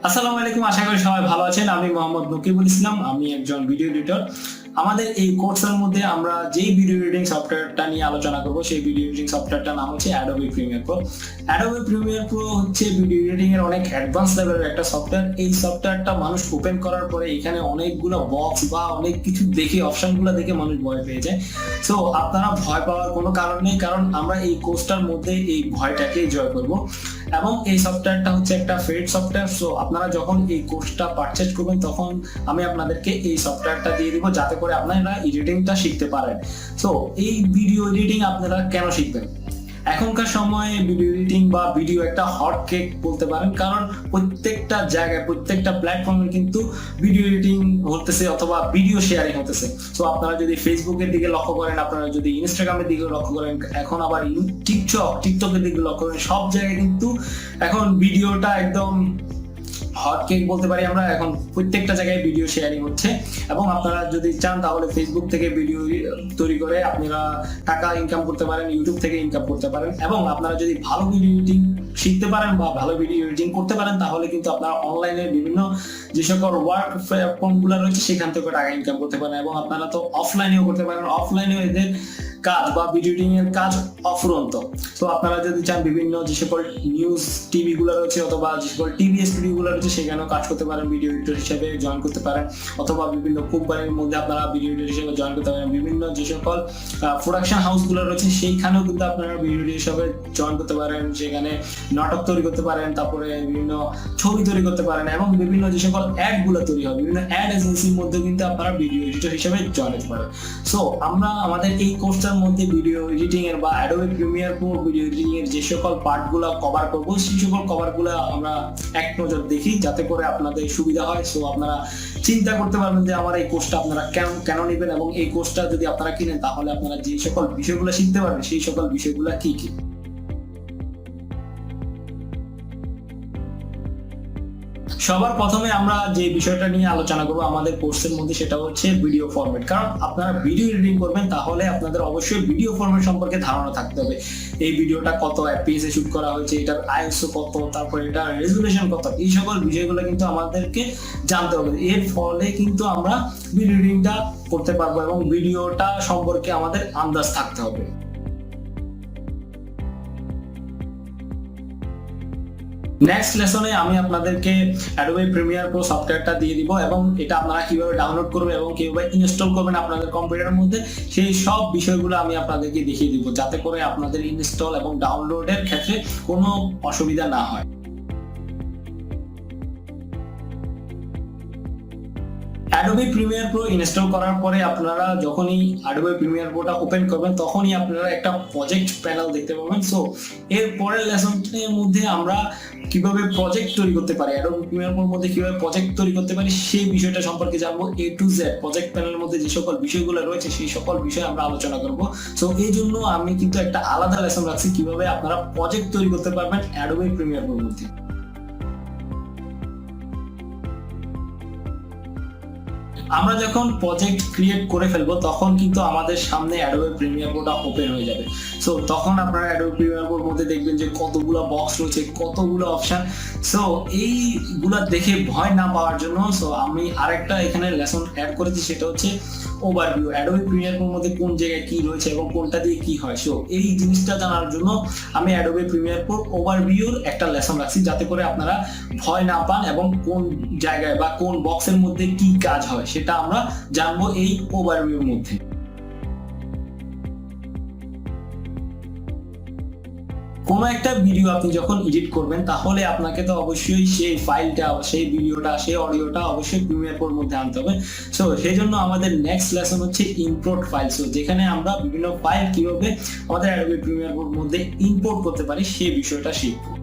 আসসালামু আলাইকুম, আশা করি সবাই ভালো আছেন। আমি মোহাম্মদ নকিবুল ইসলাম, আমি একজন ভিডিও এডিটর। আমাদের এই কোর্সের মধ্যে আমরা যেই ভিডিও এডিটিং সফটওয়্যারটা নিয়ে আলোচনা করব সেই ভিডিও এডিটিং সফটওয়্যারটার নাম হচ্ছে Adobe Premiere Pro। Adobe Premiere Pro হচ্ছে ভিডিও এডিটিং এর অনেক অ্যাডভান্স লেভেলের একটা সফটওয়্যার। এই সফটওয়্যারটা মানুষ ওপেন করার পরে এখানে অনেকগুলো বক্স বা অনেক কিছু দেখে অপশনগুলো দেখে মানুষ ভয় পেয়ে যায়। সো আপনারা ভয় পাওয়ার কোনো কারণ নেই, কারণ আমরা এই কোর্সটার মধ্যে এই ভয়টাকে জয় করব। এবং এই সফটওয়্যারটা হচ্ছে একটা ফ্রি সফটওয়্যার। সো আপনারা যখন এই কোর্সটা পারচেজ করবেন তখন আমি আপনাদেরকে এই সফটওয়্যারটা দিয়ে দিব, যাতে করে আপনারা এডিটিংটা শিখতে পারেন। সো এই ভিডিও এডিটিং আপনারা কেন শিখবেন? এখনকার সময়ে ভিডিও এডিটিং বা ভিডিও একটা হট কেক বলতে পারেন, কারণ প্রত্যেকটা জায়গায় প্রত্যেকটা প্ল্যাটফর্মে কিন্তু ভিডিও এডিটিং হতেছে অথবা ভিডিও শেয়ারিং হতেছে। সো আপনারা যদি ফেসবুকের দিকে লক্ষ্য করেন, আপনারা যদি ইনস্টাগ্রামের দিকে লক্ষ্য করেন, এখন আবার টিকটকের দিকে লক্ষ্য করেন, সব জায়গায় কিন্তু এখন ভিডিওটা একদম হট কেক বলতে পারি আমরা। এখন প্রত্যেকটা জায়গায় ভিডিও শেয়ারিং হচ্ছে এবং আপনারা যদি চান তাহলে ফেসবুক থেকে ভিডিও তৈরি করে আপনারা টাকা ইনকাম করতে পারেন, ইউটিউব থেকে ইনকাম করতে পারেন। এবং আপনারা যদি ভালো ভিডিও এডিটিং শিখতে পারেন বা ভালো ভিডিও এডিটিং করতে পারেন তাহলে কিন্তু আপনারা অনলাইনে বিভিন্ন যে সকল ওয়ার্ক প্ল্যাটফর্মগুলো রয়েছে সেখান থেকে টাকা ইনকাম করতে পারেন। এবং আপনারা তো অফলাইনেও করতে পারেন, অফলাইনেও এদের কাজ বা ভিডিও এডিটিং এর কাজ অফুরন্ত। তো আপনারা যদি চান বিভিন্ন যে সকল নিউজ টিভি গুলো রয়েছে অথবা যে সকল টিভি স্টুডিও গুলো রয়েছে সেখানেও কাজ করতে পারেন, ভিডিও এডিটর হিসেবে জয়েন করতে পারেন। অথবা বিভিন্ন কোম্পানির মধ্যে আপনারা ভিডিও এডিটর হিসেবে জয়েন করতে পারেন। বিভিন্ন যে সকল প্রোডাকশন হাউস গুলো রয়েছে সেইখানেও কিন্তু আপনারা ভিডিও এডিটর হিসেবে জয়েন করতে পারেন, সেখানে নাটক তৈরি করতে পারেন, তারপরে বিভিন্ন ছবি তৈরি করতে পারেন এবং বিভিন্ন যে সকল অ্যাড গুলো তৈরি হয় বিভিন্ন অ্যাড এজেন্সির মধ্যে কিন্তু আপনারা ভিডিও এডিটর হিসেবে জয়েন করতে পারেন। সো আমরা আমাদের এই কোর্সটার মধ্যে ভিডিও এডিটিং এর বা Adobe Premiere Pro video editing এর যে সকল পার্টগুলো কভার করব সেই সকল কভারগুলো আমরা এক নজর দেখি, যাতে করে আপনাদের সুবিধা হয়। সো আপনারা চিন্তা করতে পারবেন যে আমার এই কোর্সটা আপনারা কেন নেবেন, এবং এই কোর্সটা যদি আপনারা কিনেন তাহলে আপনারা যে সকল বিষয়গুলো শিখতে পারবেন সেই সকল বিষয়গুলো কি কি। সবার প্রথমে আমরা যে বিষয়টা নিয়ে আলোচনা করবো আমাদের কোর্সের মধ্যে সেটা হচ্ছে ভিডিও ফরম্যাট। কারণ আপনারা ভিডিও এডিটিং করবেন তাহলে আপনাদের অবশ্যই ভিডিও ফরম্যাট সম্পর্কে ধারণা থাকতে হবে। এই ভিডিওটা কত এফপিএস এ শুট করা হয়েছে, এটার আইএসও কত, তারপর এটার রেজুলেশন কত, এই সকল বিষয়গুলো কিন্তু আমাদেরকে জানতে হবে। এর ফলে কিন্তু আমরা ভিডিও এডিটিংটা করতে পারবো এবং ভিডিওটা সম্পর্কে আমাদের আন্দাজ থাকতে হবে। নেক্সট লেসনে আমি আপনাদেরকে Adobe Premiere Pro সফটওয়্যারটা দিয়ে দিব এবং এটা আপনারা কিভাবে ডাউনলোড করবেন এবং কিভাবে ইনস্টল করবেন আপনাদের কম্পিউটারের মধ্যে সেই সব বিষয়গুলো আমি আপনাদেরকে দেখিয়ে দিব, যাতে করে আপনাদের ইনস্টল এবং ডাউনলোডের ক্ষেত্রে কোনো অসুবিধা না হয়। Adobe Premiere Pro ইনস্টল করার পরে আপনারা যখনই Adobe Premiere Proটা ওপেন করবেন তখনই আপনারা একটা প্রজেক্ট প্যানেল দেখতে পাবেন। সো এর পরের লেসনের মধ্যে আমরা কিভাবে প্রজেক্ট তৈরি করতে পারি, Adobe Premiere Proর মধ্যে কিভাবে প্রজেক্ট তৈরি করতে পারি সেই বিষয়টা সম্পর্কে জানবো। A to Z প্রজেক্ট প্যানেলের মধ্যে যে সকল বিষয়গুলো রয়েছে সেই সকল বিষয় আমরা আলোচনা করব। সো এই জন্য আমি কিন্তু একটা আলাদা লেসন রাখছি কিভাবে আপনারা প্রজেক্ট তৈরি করতে পারবেন Adobe Premiere Proর মধ্যে। আমরা যখন প্রজেক্ট ক্রিয়েট করে ফেলবো তখন কিন্তু আমাদের সামনে Adobe Premiere Proটা ওপেন হয়ে যাবে। সো তখন আপনারা Adobe Premiere Proর মধ্যে দেখবেন যে কতগুলো বক্স রয়েছে, কতগুলো অপশন। সো এইগুলা দেখে ভয় না পাওয়ার জন্য আমি আরেকটা এখানে লেসন অ্যাড করেছি, সেটা হচ্ছে ওভারভিউ। Adobe Premiere Proর মধ্যে কোন জায়গায় কি রয়েছে এবং কোনটা দিয়ে কি হয়, সো এই জিনিসটা জানার জন্য আমি Adobe Premiere Pro ওভারভিউর একটা লেসন রাখছি, যাতে করে আপনারা ভয় না পান এবং কোন জায়গায় বা কোন বক্সের মধ্যে কি কাজ হয় সেটা আমরা জানবো এই ওভারভিউর মধ্যে। কোনো একটা ভিডিও আপনি যখন এডিট করবেন তাহলে আপনাকে তো অবশ্যই সেই ফাইলটা, সেই ভিডিওটা, সেই অডিওটা অবশ্যই প্রিমিয়ার প্রোর মধ্যে আনতে হবে। সো সেই জন্য আমাদের নেক্সট লেসন হচ্ছে ইম্পোর্ট ফাইল। সো যেখানে আমরা বিভিন্ন ফাইল কিভাবে আমাদের Adobe Premiere Proর মধ্যে ইম্পোর্ট করতে পারি সেই বিষয়টা শিখবো।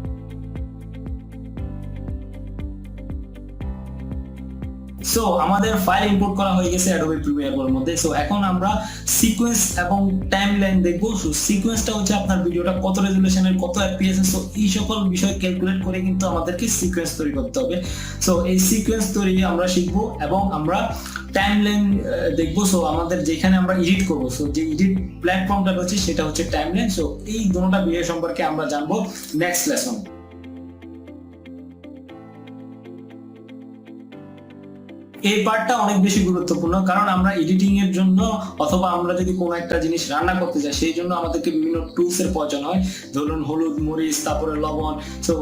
সো আমাদের ফাইল ইম্পোর্ট করা হয়ে গেছে Adobe Premiere Pro এর মধ্যে। সো এখন আমরা সিকোয়েন্স এবং টাইমলাইন দেখবো। সো সিকোয়েন্সটা হচ্ছে আপনার ভিডিওটা কত রেজুলেশনের, কত এফপিএস, সো এই সকল বিষয় ক্যালকুলেট করে কিন্তু আমাদেরকে সিকোয়েন্স তৈরি করতে হবে। সো এই সিকোয়েন্স তৈরি আমরা শিখবো এবং আমরা টাইমলাইন দেখবো। সো আমাদের যেখানে আমরা এডিট করবো, সো যে এডিট প্ল্যাটফর্মটা রয়েছে সেটা হচ্ছে টাইমলাইন। সো এই দুটোটা বিষয় সম্পর্কে আমরা জানবো নেক্সট লেসন। এই পার্টটা অনেক বেশি গুরুত্বপূর্ণ, কারণ আমরা এডিটিং এর জন্য অথবা আমরা যদি কোনো একটা জিনিস রান্না করতে যাই সেই জন্য আমাদেরকে বিভিন্ন টুলস এর প্রয়োজন হয়। ধরুন হলুদ, মরিচ, তারপরে লবণ। সো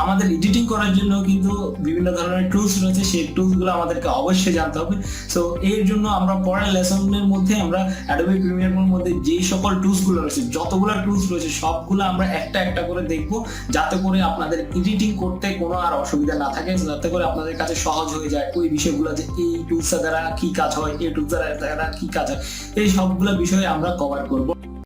আমাদের এডিটিং করার জন্য কিন্তু বিভিন্ন ধরনের টুলস রয়েছে, সেই টুলস গুলো আমাদেরকে অবশ্যই জানতে হবে। সো এর জন্য আমরা পরের লেসনের মধ্যে আমরা অ্যাডোবি প্রিমিয়ার প্রোর মধ্যে যেই সকল টুলস গুলো রয়েছে, যতগুলো টুলস রয়েছে সবগুলো আমরা একটা একটা করে দেখবো, যাতে করে আপনাদের এডিটিং করতে কোনো আর অসুবিধা না থাকে, যাতে করে আপনাদের কাছে সহজ হয়ে যায় ওই বিষয়গুলো, যে এই টুলস দ্বারা কি কাজ হয়, এই টুলস দ্বারা কি কাজ হয়, এই সবগুলো বিষয়ে আমরা কভার করব।